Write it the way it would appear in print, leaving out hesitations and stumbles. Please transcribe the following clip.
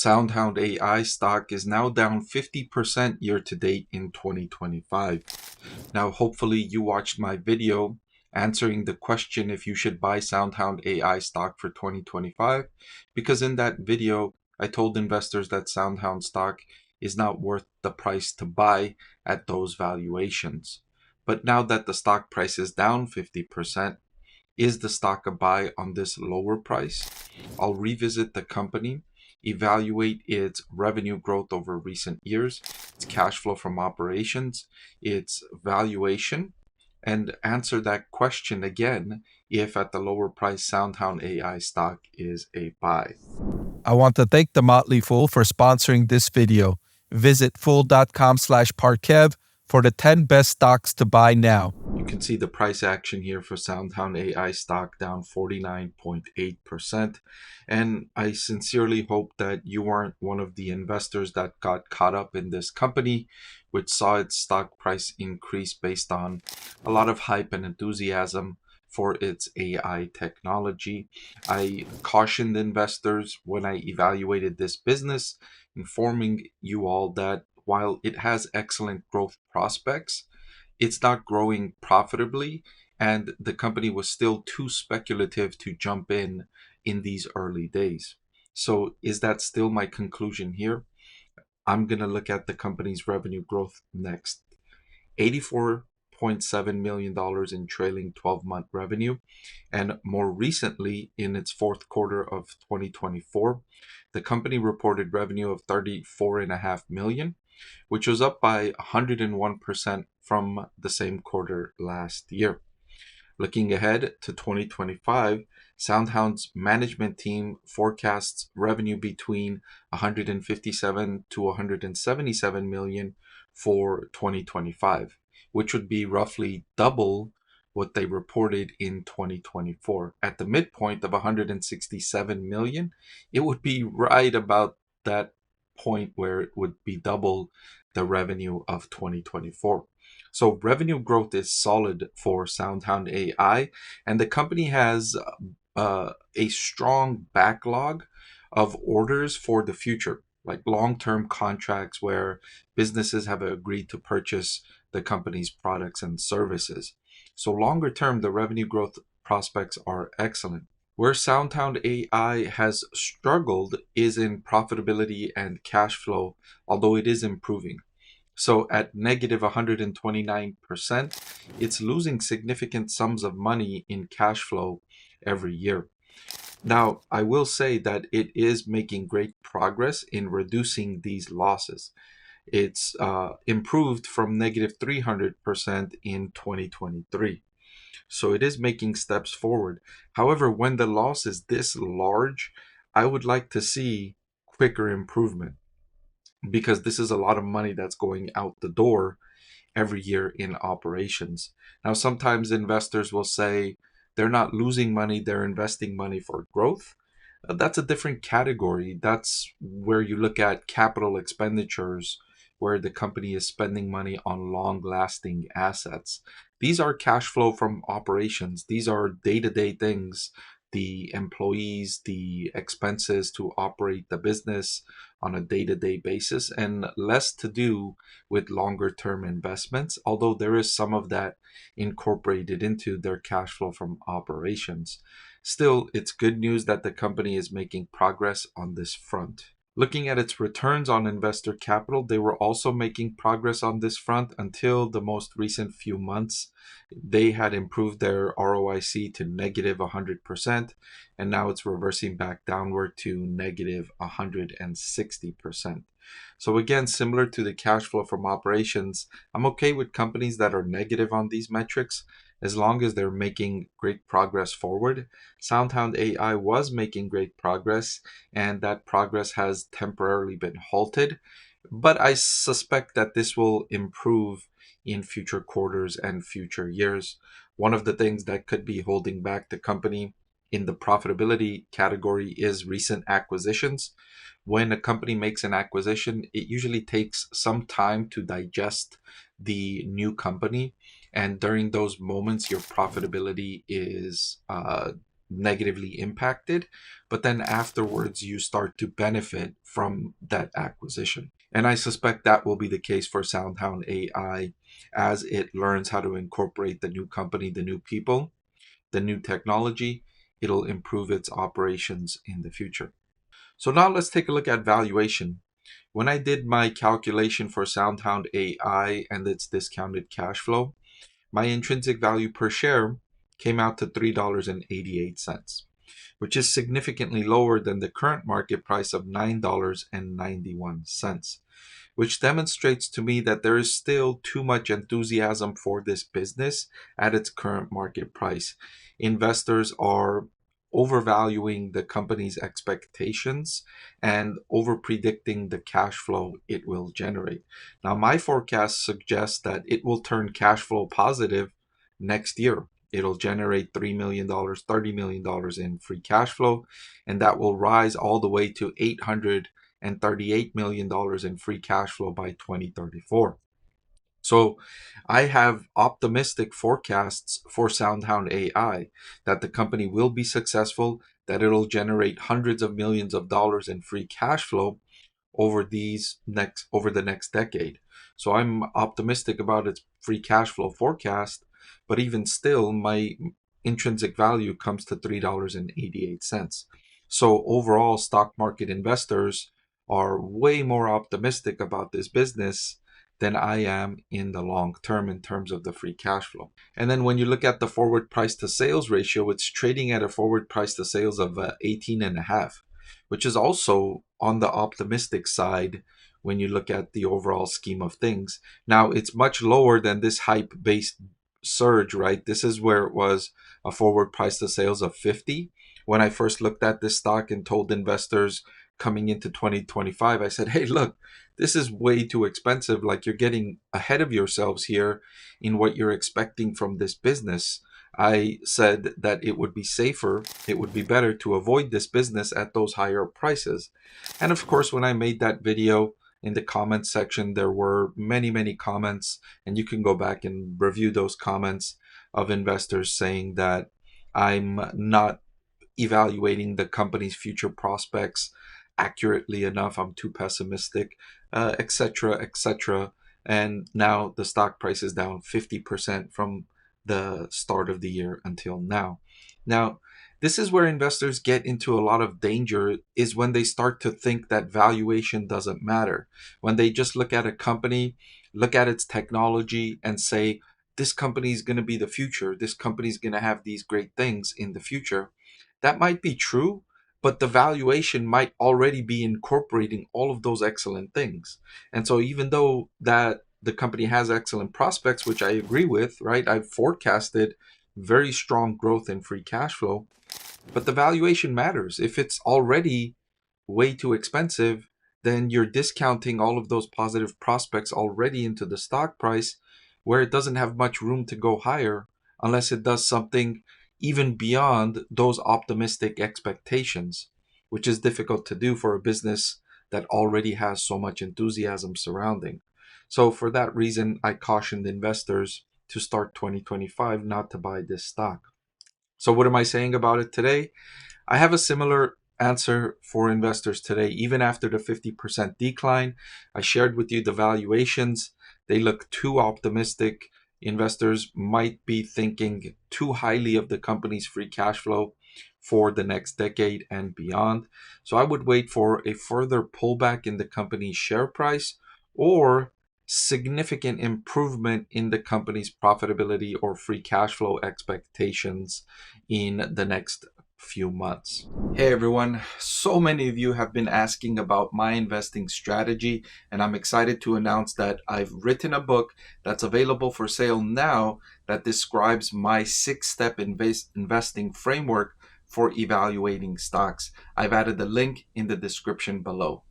SoundHound AI stock is now down 50% year to date in 2025. Now, hopefully you watched my video answering the question if you should buy SoundHound AI stock for 2025, because in that video, I told investors that SoundHound stock is not worth the price to buy at those valuations. But now that the stock price is down 50%, is the stock a buy on this lower price? I'll revisit the company, evaluate its revenue growth over recent years, its cash flow from operations, its valuation, and answer that question again if at the lower price SoundHound AI stock is a buy. I want to thank The Motley Fool for sponsoring this video. Visit fool.com/Parkev for the 10 best stocks to buy now. You can see the price action here for SoundHound AI stock down 49.8%. And I sincerely hope that you aren't one of the investors that got caught up in this company, which saw its stock price increase based on a lot of hype and enthusiasm for its AI technology. I cautioned investors when I evaluated this business, informing you all that while it has excellent growth prospects, it's not growing profitably, and the company was still too speculative to jump in these early days. So is that still my conclusion here? I'm going to look at the company's revenue growth next. $84.7 million in trailing 12-month revenue, and more recently in its fourth quarter of 2024, the company reported revenue of $34.5 million, which was up by 101% from the same quarter last year. Looking ahead to 2025, SoundHound's management team forecasts revenue between 157 to 177 million for 2025, which would be roughly double what they reported in 2024. At the midpoint of 167 million, it would be right about that point where it would be double the revenue of 2024. So revenue growth is solid for SoundHound AI, and the company has a strong backlog of orders for the future, like long-term contracts where businesses have agreed to purchase the company's products and services. So longer term, the revenue growth prospects are excellent. Where SoundHound AI has struggled is in profitability and cash flow, although it is improving. So at negative 129%, it's losing significant sums of money in cash flow every year. Now, I will say that it is making great progress in reducing these losses. It's improved from negative 300% in 2023. So it is making steps forward. However, when the loss is this large, I would like to see quicker improvement, because this is a lot of money that's going out the door every year in operations. Now, sometimes investors will say they're not losing money, they're investing money for growth. That's a different category. That's where you look at capital expenditures, where the company is spending money on long-lasting assets. These are cash flow from operations. These are day-to-day things, the employees, the expenses to operate the business on a day-to-day basis, and less to do with longer-term investments, although there is some of that incorporated into their cash flow from operations. Still, it's good news that the company is making progress on this front. Looking at its returns on investor capital, they were also making progress on this front until the most recent few months. They had improved their ROIC to negative 100%, and now it's reversing back downward to negative 160%. So again, similar to the cash flow from operations, I'm okay with companies that are negative on these metrics as long as they're making great progress forward. SoundHound AI was making great progress, and that progress has temporarily been halted, but I suspect that this will improve in future quarters and future years. One of the things that could be holding back the company in the profitability category is recent acquisitions. When a company makes an acquisition, it usually takes some time to digest the new company, and during those moments, your profitability is negatively impacted, but then afterwards you start to benefit from that acquisition. And I suspect that will be the case for SoundHound AI as it learns how to incorporate the new company, the new people, the new technology. It'll improve its operations in the future. So now let's take a look at valuation. When I did my calculation for SoundHound AI and its discounted cash flow, my intrinsic value per share came out to $3.88, which is significantly lower than the current market price of $9.91, which demonstrates to me that there is still too much enthusiasm for this business at its current market price. Investors are overvaluing the company's expectations and over predicting the cash flow it will generate. Now, my forecast suggests that it will turn cash flow positive next year. It'll generate $3 million, $30 million in free cash flow, and that will rise all the way to $838 million in free cash flow by 2034. So I have optimistic forecasts for SoundHound AI that the company will be successful, that it'll generate hundreds of millions of dollars in free cash flow over the next decade. So I'm optimistic about its free cash flow forecast, but even still my intrinsic value comes to $3.88. So overall, stock market investors are way more optimistic about this business than I am in the long term in terms of the free cash flow. And then when you look at the forward price to sales ratio, it's trading at a forward price to sales of 18.5, which is also on the optimistic side when you look at the overall scheme of things. Now, it's much lower than this hype based surge, right? This is where it was a forward price to sales of 50. When I first looked at this stock and told investors coming into 2025, I said, hey, look, this is way too expensive. Like, you're getting ahead of yourselves here in what you're expecting from this business. I said that it would be safer, it would be better to avoid this business at those higher prices. And of course, when I made that video, in the comments section, there were many, many comments, and you can go back and review those comments of investors saying that I'm not evaluating the company's future prospects accurately enough. I'm too pessimistic, etc., etc. And now the stock price is down 50% from the start of the year until now. Now, this is where investors get into a lot of danger, is when they start to think that valuation doesn't matter. When they just look at a company, look at its technology and say, this company is going to be the future. This company is going to have these great things in the future. That might be true, but the valuation might already be incorporating all of those excellent things. And so even though that the company has excellent prospects, which I agree with, right? I've forecasted very strong growth in free cash flow, but the valuation matters. If it's already way too expensive, then you're discounting all of those positive prospects already into the stock price, where it doesn't have much room to go higher unless it does something even beyond those optimistic expectations, which is difficult to do for a business that already has so much enthusiasm surrounding. So for that reason, I cautioned investors to start 2025 not to buy this stock. So what am I saying about it today? I have a similar answer for investors today. Even after the 50% decline, I shared with you the valuations. They look too optimistic. Investors might be thinking too highly of the company's free cash flow for the next decade and beyond. So I would wait for a further pullback in the company's share price or significant improvement in the company's profitability or free cash flow expectations in the next few months. Hey everyone, so many of you have been asking about my investing strategy, and I'm excited to announce that I've written a book that's available for sale now that describes my 6-step investing framework for evaluating stocks. I've added the link in the description below.